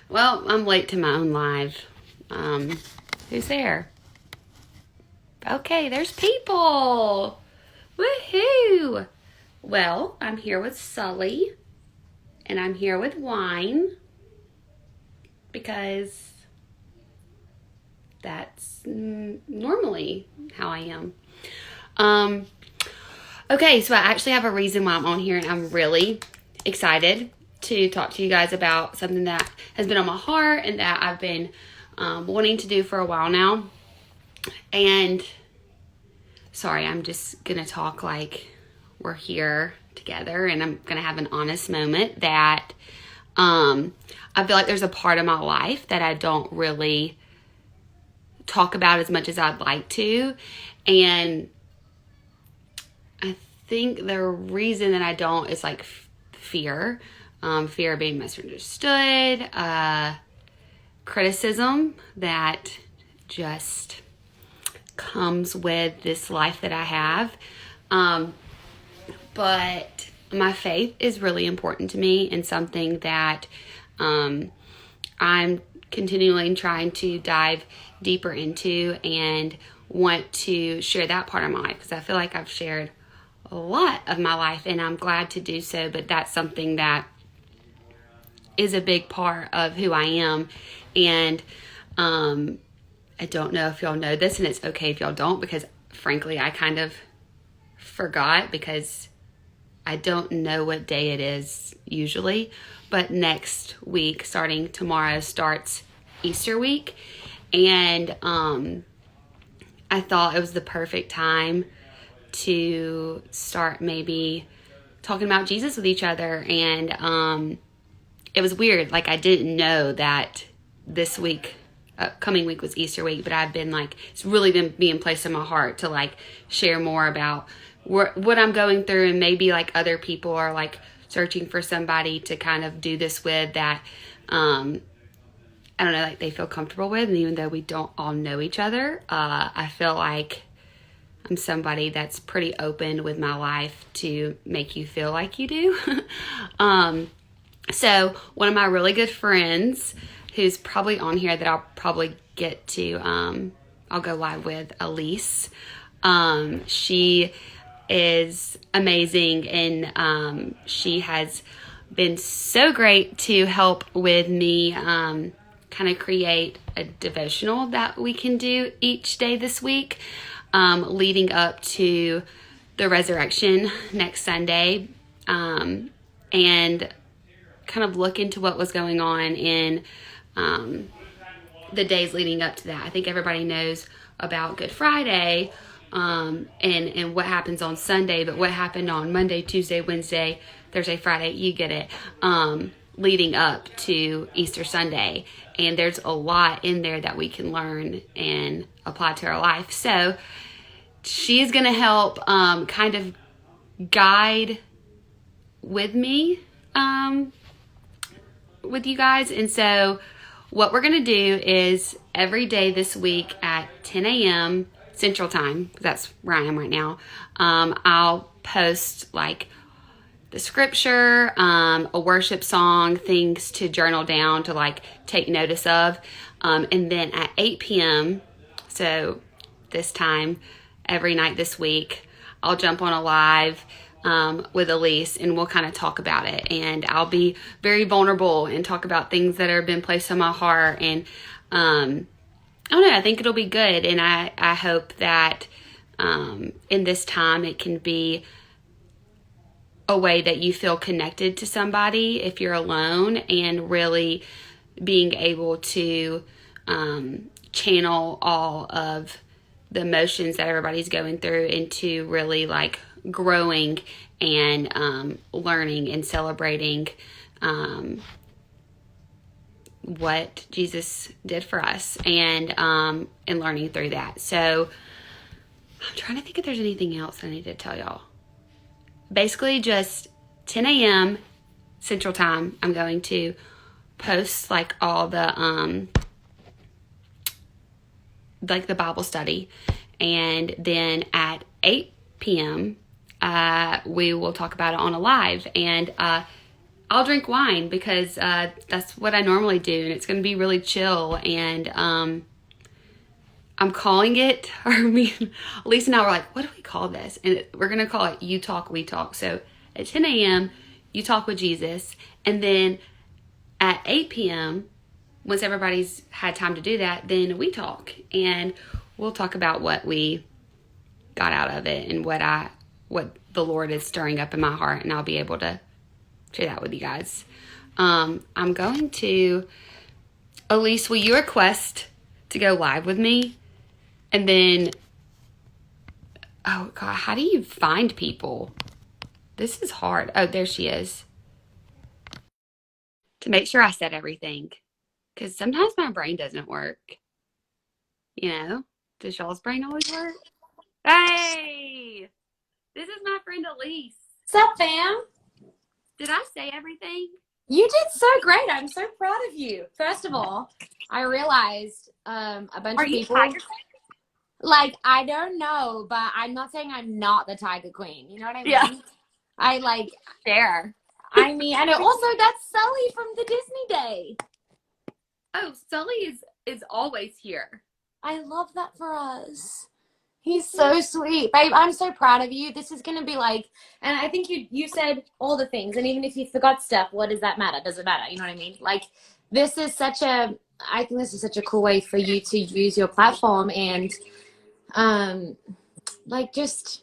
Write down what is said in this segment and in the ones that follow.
Well, I'm late to my own live. Who's there? Okay, there's people. Woohoo! Well, I'm here with Sully, and I'm here with wine, because that's normally how I am. Okay, so I actually have a reason why I'm on here, and I'm really excited to talk to you guys about something that has been on my heart and that I've been wanting to do for a while now. And sorry, I'm just gonna talk like we're here together, and I'm gonna have an honest moment that I feel like there's a part of my life that I don't really talk about as much as I'd like to, and I think the reason that I don't is like fear of being misunderstood, criticism that just comes with this life that I have. But my faith is really important to me, and something that I'm continually trying to dive deeper into and want to share that part of my life, because I feel like I've shared a lot of my life, and I'm glad to do so, but that's something that is a big part of who I am. And I don't know if y'all know this, and it's okay if y'all don't, because frankly I kind of forgot, because I don't know what day it is usually, but next week, starting tomorrow, starts Easter week, and I thought it was the perfect time to start maybe talking about Jesus with each other. And it was weird, like I didn't know that this week, coming week, was Easter week, but I've been like, it's really been being placed in my heart to like share more about what I'm going through, and maybe like other people are like searching for somebody to kind of do this with that I don't know, like they feel comfortable with. And even though we don't all know each other, I feel like I'm somebody that's pretty open with my life to make you feel like you do. So one of my really good friends, who's probably on here, that I'll probably get to, I'll go live with, Elise. She is amazing, and she has been so great to help with me kind of create a devotional that we can do each day this week, leading up to the resurrection next Sunday, and kind of look into what was going on in the days leading up to that. I think everybody knows about Good Friday, and what happens on Sunday, but what happened on Monday, Tuesday, Wednesday, Thursday, Friday, you get it, leading up to Easter Sunday. And there's a lot in there that we can learn and apply to our life. So she's going to help kind of guide with me, with you guys. And so what we're going to do is every day this week at 10 a.m. Central Time, that's where I am right now, I'll post like the scripture, a worship song, things to journal down, to like take notice of. And then at 8 p.m., so this time every night this week, I'll jump on a live with Elise, and we'll kind of talk about it. And I'll be very vulnerable and talk about things that have been placed on my heart. And I don't know, I think it'll be good. And I hope that in this time it can be a way that you feel connected to somebody if you're alone, and really being able to channel all of the emotions that everybody's going through into really like growing and learning and celebrating what Jesus did for us, and learning through that. So I'm trying to think if there's anything else I need to tell y'all. Basically just 10 a.m. Central Time, I'm going to post like all the like the Bible study, and then at 8 p.m. We will talk about it on a live. And I'll drink wine because that's what I normally do, and it's going to be really chill. And I'm calling it, or me, Lisa and I were like, what do we call this? And we're going to call it You Talk, We Talk. So at 10 a.m., you talk with Jesus. And then at 8 p.m., once everybody's had time to do that, then we talk. And we'll talk about what we got out of it and what the Lord is stirring up in my heart. And I'll be able to share that with you guys. I'm going to, Elise, will you request to go live with me? And then, oh God, how do you find people? This is hard. Oh, there she is. To make sure I said everything. Because sometimes my brain doesn't work. You know? Does y'all's brain always work? Hey! This is my friend Elise. What's up, fam? Did I say everything? You did so great. I'm so proud of you. First of all, I realized a bunch of people. Tiger? Like, I don't know, but I'm not saying I'm not the Tiger Queen. You know what I mean? Yeah. I like. There. I mean, and also that's Sully from the Disney Day. Oh, Sully is always here. I love that for us. He's so sweet. Babe, I'm so proud of you. This is going to be like, and I think you said all the things, and even if you forgot stuff, what does that matter? Does it matter? You know what I mean? Like, I think this is such a cool way for you to use your platform and, like, just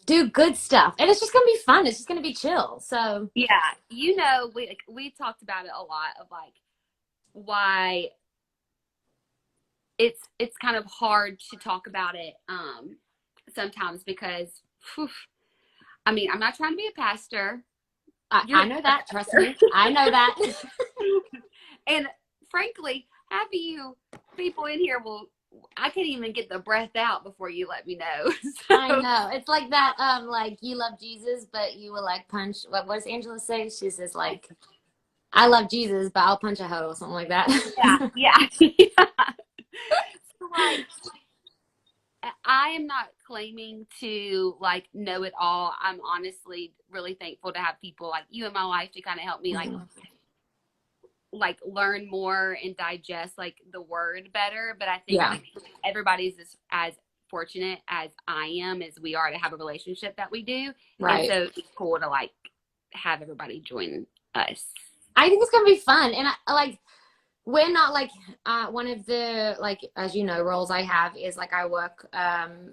do good stuff. And it's just going to be fun. It's just going to be chill. So. Yeah. You know, we talked about it a lot of like why it's kind of hard to talk about it sometimes because I mean, I'm not trying to be a pastor. I know that. Trust me. I know that. And frankly, half of you people in here I can't even get the breath out before you let me know. So, I know. It's like that, like you love Jesus, but you will like punch. What does Angela say? She says like, I love Jesus, but I'll punch a hoe or something like that. Yeah. Yeah. So like, I am not claiming to like know it all. I'm honestly really thankful to have people like you in my life to kind of help me like learn more and digest like the word better. But I think everybody's as fortunate as I am as we are to have a relationship that we do. Right. And so it's cool to like have everybody join us. I think it's gonna be fun, and we're not like one of the, like, as you know, roles I have is like I work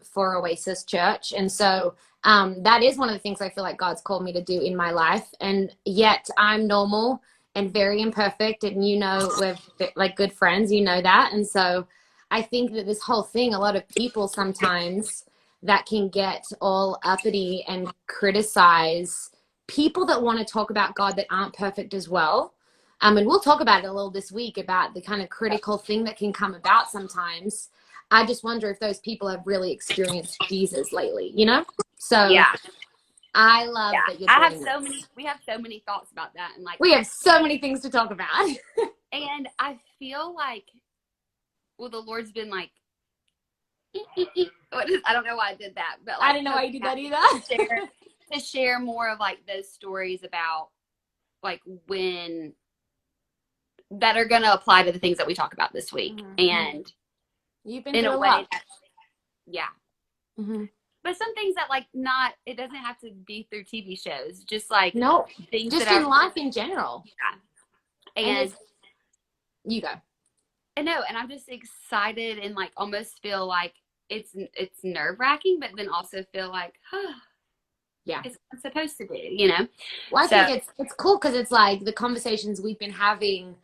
for Oasis Church, and so that is one of the things I feel like God's called me to do in my life, and yet I'm normal and very imperfect, and you know, we're like good friends, you know that. And so I think that this whole thing, a lot of people sometimes that can get all uppity and criticize people that want to talk about God that aren't perfect as well. And we'll talk about it a little this week about the kind of critical thing that can come about sometimes. I just wonder if those people have really experienced Jesus lately, you know? So yeah. I love that you're doing this. We have so many thoughts about that. And like, we have so many things to talk about. And I feel like, well, the Lord's been like, I don't know why I did that, but like, I didn't know why you did that either. To share more of like those stories about like when that are going to apply to the things that we talk about this week. Mm-hmm. And you've been in a way that, yeah. Mm-hmm. But some things that like it doesn't have to be through TV shows, just like things just in life in general. Yeah. And you go. I know, and I'm just excited and like almost feel like it's nerve-wracking, but then also feel like, yeah, it's what I'm supposed to do, you know? Well, I think it's cool because it's like the conversations we've been having.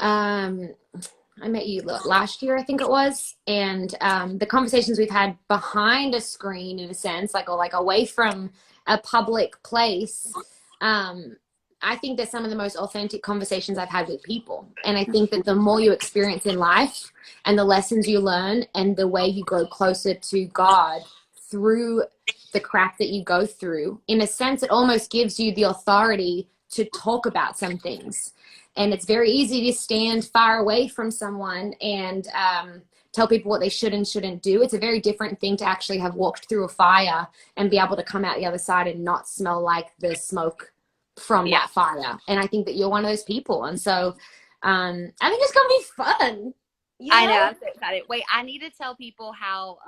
I met you last year, I think it was, and the conversations we've had behind a screen, in a sense, like away from a public place. I think they're some of the most authentic conversations I've had with people, and I think that the more you experience in life, and the lessons you learn, and the way you grow closer to God through the crap that you go through, in a sense, it almost gives you the authority to talk about some things. And it's very easy to stand far away from someone and tell people what they should and shouldn't do. It's a very different thing to actually have walked through a fire and be able to come out the other side and not smell like the smoke from Yeah. that fire. And I think that you're one of those people. And so I think it's gonna be fun. You I know? know. I'm so excited. Wait, I need to tell people how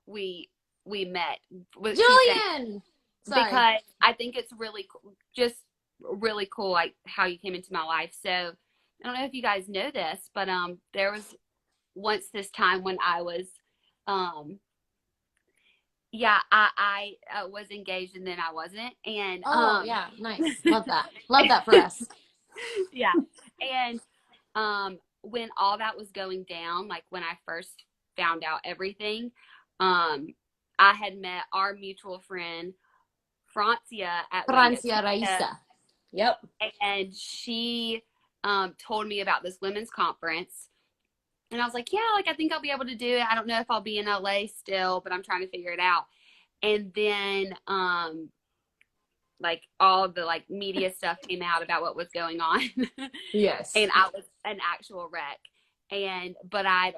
we met. What she's saying, Julian. Sorry. because I think it's really just really cool, like how you came into my life. So I don't know if you guys know this, but there was once this time when I was yeah, I was engaged and then I wasn't, and Oh yeah, nice. Love that. Love that for us. yeah, and when all that was going down, like when I first found out everything, I had met our mutual friend Francia at Francia Wayne, Raisa. Yep. and she told me about this women's conference. And I was like, yeah, like I think I'll be able to do it. I don't know if I'll be in LA still, but I'm trying to figure it out. And then like all the like media stuff came out about what was going on. Yes. And I was an actual wreck. But I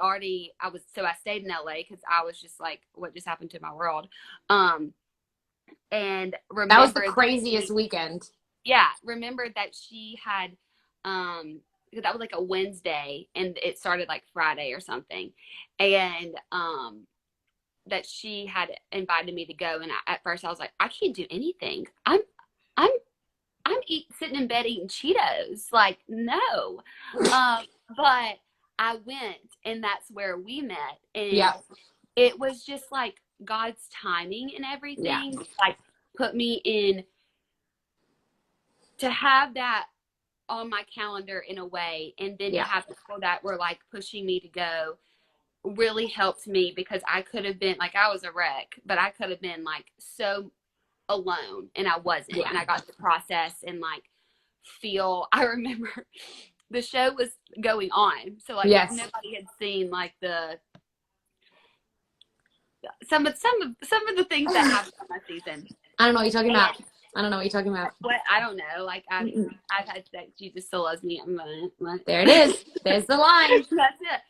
stayed in LA because I was just like, what just happened to my world? And that was the craziest weekend. Yeah, remembered that she had that was like a Wednesday and it started like Friday or something, and that she had invited me to go, and at first I was like, I can't do anything. I'm sitting in bed eating Cheetos, like no. But I went, and that's where we met, and Yeah. it was just like God's timing and everything, like put me in to have that on my calendar in a way, and then to have people that were like pushing me to go really helped me, because I could have been like, I was a wreck, but I could have been like so alone, and I wasn't. And I got to process and like feel. I remember the show was going on, so like nobody had seen like some of the things that happened on that season. I don't know what you're talking about. I don't know what you're talking about. What? I don't know. Like I've had sex. Jesus still loves me. There it is. There's the line. That's it.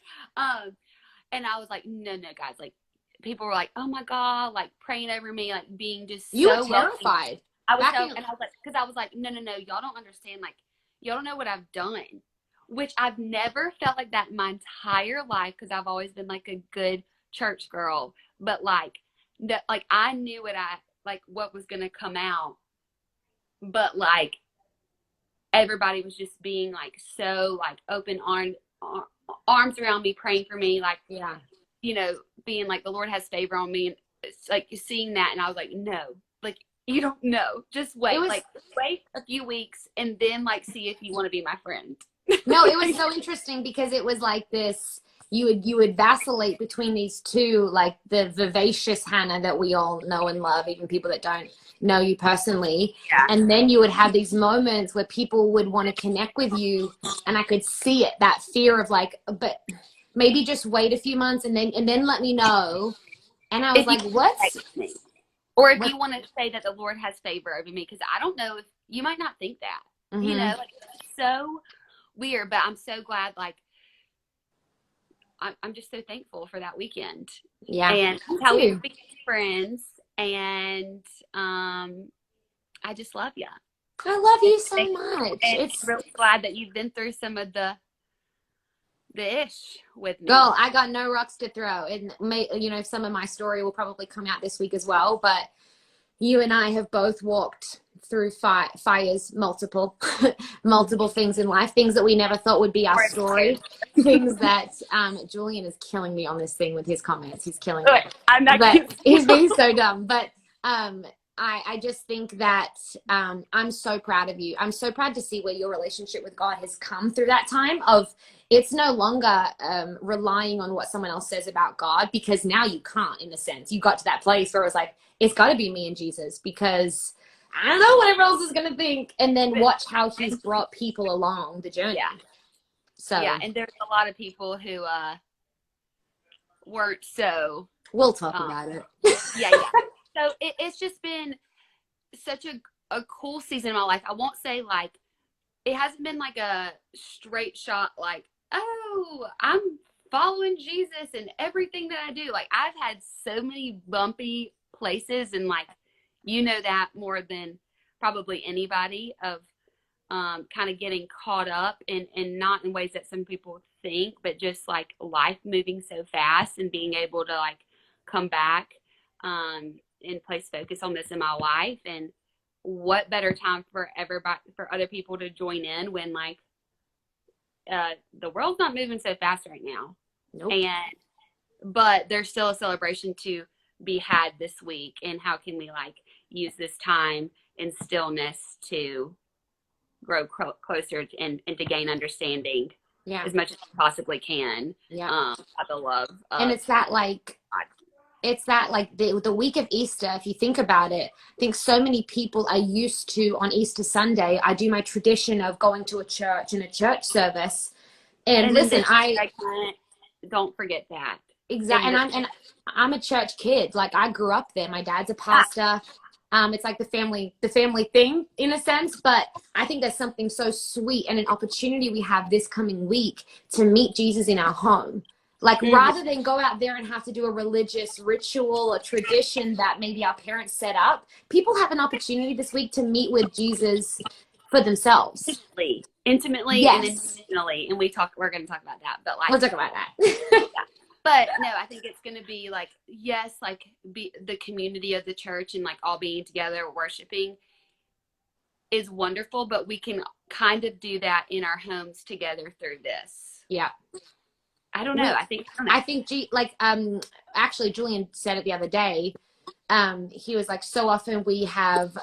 And I was like, no, guys. Like people were like, oh my God, like praying over me, like being just you so were terrified. I was and I was like, because I was like, no, y'all don't understand. Like y'all don't know what I've done, which I've never felt like that my entire life, because I've always been like a good church girl. But like that, like I knew what was gonna come out. But like everybody was just being like so like open arms around me, praying for me, like being like the Lord has favor on me, and it's like seeing that, and I was like, no, like you don't know, just wait, wait a few weeks and then like see if you want to be my friend. No, it was so interesting because it was like this. You would vacillate between these two, like the vivacious Hannah that we all know and love, even people that don't know you personally. Yeah. And then you would have these moments where people would want to connect with you, and I could see it, that fear of like, but maybe just wait a few months and then let me know. And I was like, what? Or if you want to say that the Lord has favor over me, because I don't know if you might not think that, you know, like it's so weird, but I'm so glad, like, I'm just so thankful for that weekend. Yeah. And how we became friends, and I just love you. I love you so much. It's really glad that you've been through some of the ish with me. Girl, I got no rocks to throw. And some of my story will probably come out this week as well, but you and I have both walked through fires, multiple things in life, things that we never thought would be our story, things that Julian is killing me on this thing with his comments. He's killing me. But he's being so dumb. But I just think that I'm so proud of you. I'm so proud to see where your relationship with God has come through that time of, it's no longer relying on what someone else says about God, because now you can't, in a sense. You got to that place where it was like, it's got to be me and Jesus, because I don't know what everyone else is going to think. And then watch how he's brought people along the journey. Yeah. So yeah, and there's a lot of people who weren't so. We'll talk about it. Yeah. So it's just been such a cool season in my life. I won't say like, it hasn't been like a straight shot, like, oh, I'm following Jesus and everything that I do. Like I've had so many bumpy places, and like, you know that more than probably anybody of kind of getting caught up and not in ways that some people think, but just like life moving so fast and being able to like come back and place focus on this in my life. And what better time for everybody, for other people to join in when like the world's not moving so fast right now. Nope. But there's still a celebration to be had this week. And how can we like use this time in stillness to grow closer and to gain understanding as much as we possibly can about the love of and it's that like God. It's that like the week of Easter, if you think about it, I think so many people are used to on Easter Sunday, I do my tradition of going to a church and a church service. And listen, don't forget that. Exactly. And I'm a church kid. Like I grew up there. My dad's a pastor. It's like the family thing in a sense, but I think there's something so sweet and an opportunity we have this coming week to meet Jesus in our home. Like rather than go out there and have to do a religious ritual or tradition that maybe our parents set up, people have an opportunity this week to meet with Jesus for themselves. Intimately yes. And intentionally. And we're going to talk about that, but like, we'll talk about that. Yeah. But no, I think it's going to be like, yes, like be the community of the church and like all being together, worshiping is wonderful, but we can kind of do that in our homes together through this. Yeah. I don't know. Actually Julian said it the other day. He was like, so often we have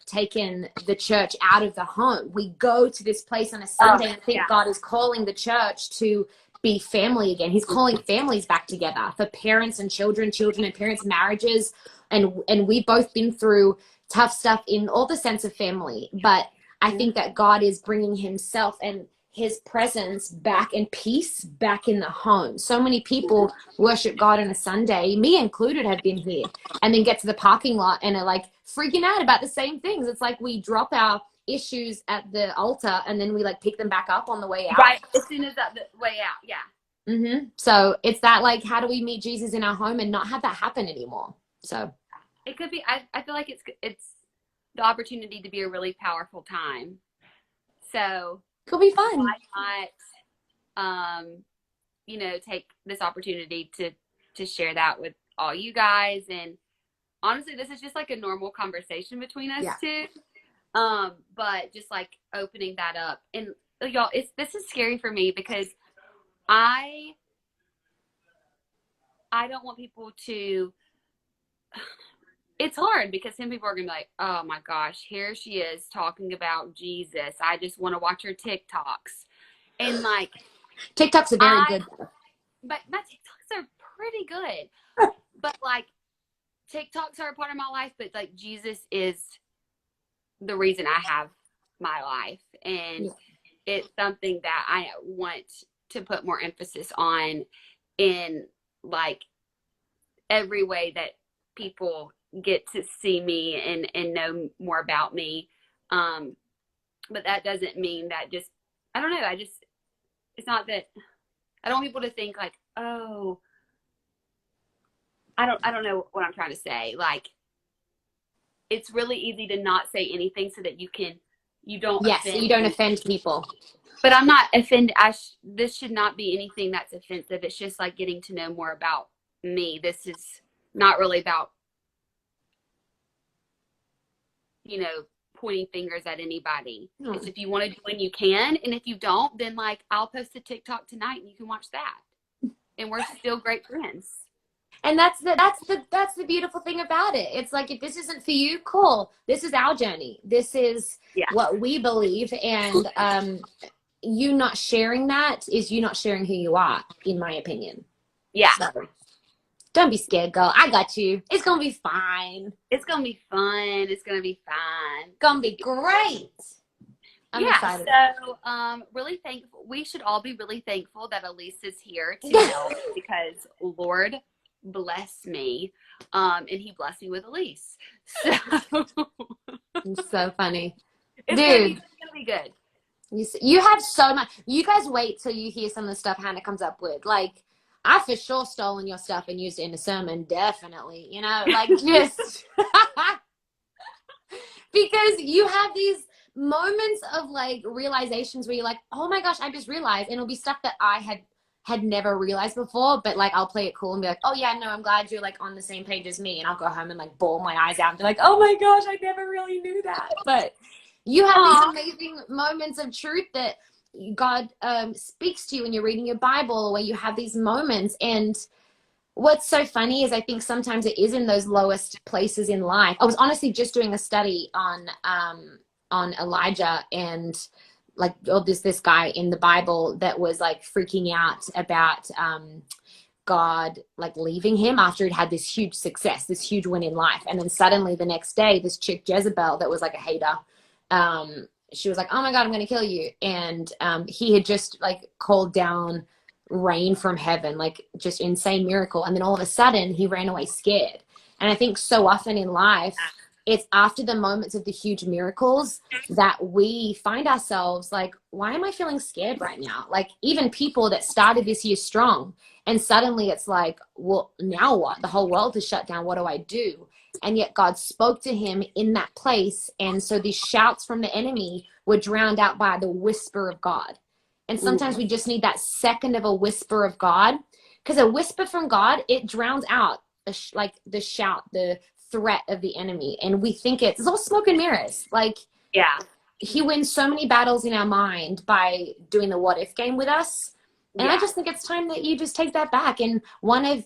taken the church out of the home. We go to this place on a Sunday and think God is calling the church to be family again. He's calling families back together for parents and children and parents' marriages. And we've both been through tough stuff in all the sense of family. But I think that God is bringing himself and his presence back and peace back in the home. So many people worship God on a Sunday, me included, have been here, and then get to the parking lot and are like freaking out about the same things. It's like we drop our issues at the altar and then we like pick them back up on the way out. Right, as soon as the way out, yeah. Mm-hmm. So it's that like, how do we meet Jesus in our home and not have that happen anymore? So it could be. I feel like it's the opportunity to be a really powerful time. So could be fun. Why not, take this opportunity to share that with all you guys. And honestly, this is just like a normal conversation between us two. But just like opening that up. And y'all, this is scary for me because I don't want people to. It's hard because some people are going to be like, oh my gosh, here she is talking about Jesus. I just want to watch her TikToks. And like, TikToks are very good. But my TikToks are pretty good. But like, TikToks are a part of my life, but like, Jesus is the reason I have my life. And it's something that I want to put more emphasis on in like every way that people get to see me and know more about me. But that doesn't mean that just, I don't know. It's not that I don't want people to think like, oh, I don't know what I'm trying to say. Like, it's really easy to not say anything so that you don't offend people. But I'm not offended. This should not be anything that's offensive. It's just like getting to know more about me. This is not really about pointing fingers at anybody. It's if you want to join, you can. And if you don't, then like I'll post a TikTok tonight and you can watch that. And we're still great friends. And that's the beautiful thing about it. It's like, if this isn't for you, cool. This is our journey. This is what we believe. And you not sharing that is you not sharing who you are, in my opinion. Yeah. So, don't be scared, girl. I got you. It's going to be fine. It's going to be fun. It's going to be fine. Going to be great. I'm excited. So really thankful. We should all be really thankful that Elise is here to help because Lord bless me. And he blessed me with Elise. So it's so funny. Dude. It's going to be good. You have so much. You guys wait till you hear some of the stuff Hannah comes up with. Like, I for sure stolen your stuff and used it in a sermon. Definitely. Like just. Because you have these moments of like realizations where you're like, oh my gosh, I just realized, and it'll be stuff that I had never realized before, but like I'll play it cool and be like, oh yeah, no, I'm glad you're like on the same page as me, and I'll go home and like bawl my eyes out and be like, oh my gosh, I never really knew that. But you have these amazing moments of truth that God speaks to you when you're reading your Bible, where you have these moments. And what's so funny is I think sometimes it is in those lowest places in life. I was honestly just doing a study on Elijah, and like, oh, this guy in the Bible that was like freaking out about God like leaving him after he'd had this huge success, this huge win in life. And then suddenly the next day, this chick Jezebel that was like a hater, she was like, oh my God, I'm going to kill you. And he had just like called down rain from heaven, like just insane miracle. And then all of a sudden he ran away scared. And I think so often in life, it's after the moments of the huge miracles that we find ourselves like, why am I feeling scared right now? Like even people that started this year strong, and suddenly it's like, well, now what? The whole world is shut down. What do I do? And yet God spoke to him in that place. And so these shouts from the enemy were drowned out by the whisper of God. And sometimes we just need that second of a whisper of God, because a whisper from God, it drowns out like the shout, the threat of the enemy. And we think it's all smoke and mirrors. Like, Yeah. he wins so many battles in our mind by doing the what if game with us. And Yeah. I just think it's time that you just take that back. And I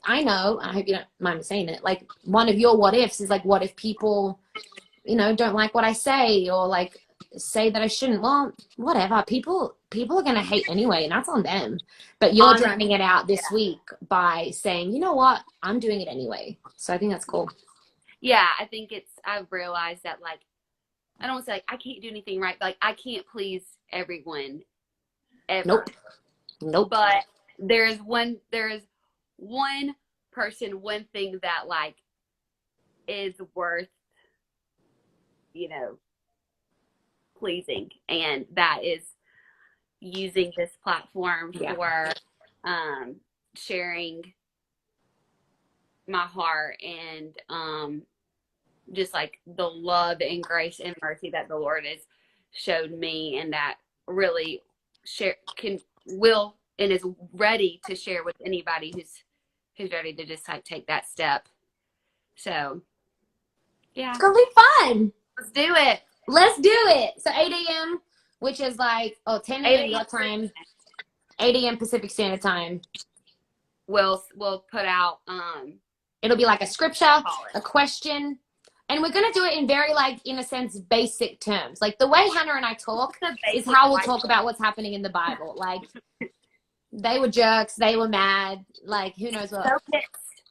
hope you don't mind me saying it, like one of your what ifs is like, what if people, don't like what I say, or like say that I shouldn't? Well, whatever. People are going to hate anyway, and that's on them. But you're drowning it out this week by saying, you know what? I'm doing it anyway. So I think that's cool. Yeah, I think I've realized that, like, I don't say like I can't do anything right, but like I can't please everyone ever. Nope. But there is one person, one thing that like is worth, pleasing, and that is using this platform for sharing my heart and just like the love and grace and mercy that the Lord has showed me, and that really will and is ready to share with anybody who's ready to just like take that step. So yeah, it's gonna be fun. Let's do it. So 8 a.m., which is like 10 a.m. your time, 8 a.m. Pacific Standard Time. We'll put out it'll be like a scripture, a question, and we're going to do it in very, like, in a sense, basic terms. Like the way Hannah and I talk is how we'll talk about what's happening in the Bible. Like, they were jerks, they were mad, like, who knows what.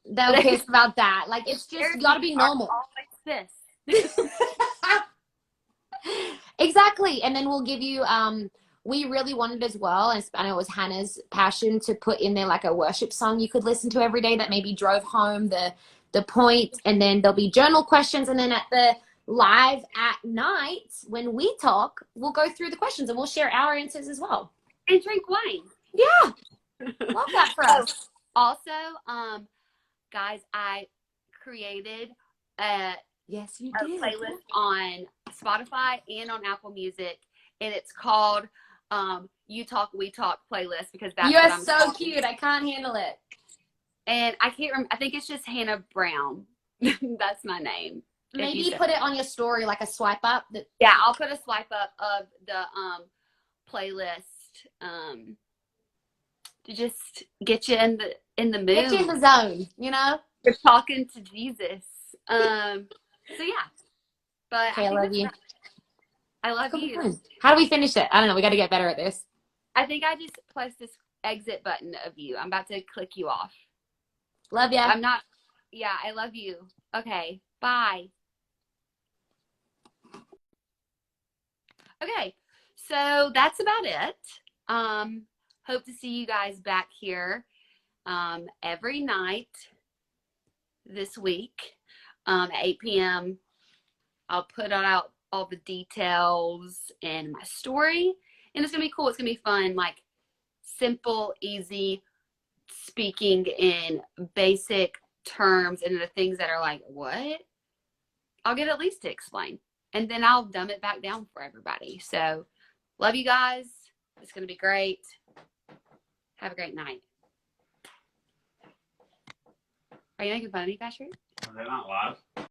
They're pissed about that. Like, it's just, you got to be normal. Always pissed. Exactly. And then we'll give you, we really wanted as well, and I know it was Hannah's passion, to put in there like a worship song you could listen to every day that maybe drove home the point. And then there'll be journal questions, and then at the live at night when we talk, we'll go through the questions and we'll share our answers as well. And drink wine. Yeah. Love that for us. Also, guys, I created a playlist on Spotify and on Apple Music, and it's called You Talk, We Talk playlist, because that's You're so cute. I can't handle it. And I can't remember. I think it's just Hannah Brown. That's my name. Maybe put it on your story, like a swipe up. Yeah, I'll put a swipe up of the playlist to just get you in the mood. Get you in the zone, You're talking to Jesus. So yeah. But okay, I love you. I love you. How do we finish it? I don't know. We got to get better at this. I think I just pressed this exit button of you. I'm about to click you off. Love ya. I'm not. Yeah, I love you. Okay, bye. Okay, so that's about it. Hope to see you guys back here every night this week at 8 p.m. I'll put out all the details in my story, and it's gonna be cool. It's gonna be fun, like simple, easy, speaking in basic terms and the things that are like, what? I'll get at least to explain. and then I'll dumb it back down for everybody. So, love you guys. It's going to be great. Have a great night. Are you making fun of me, Patrick? Are they not live?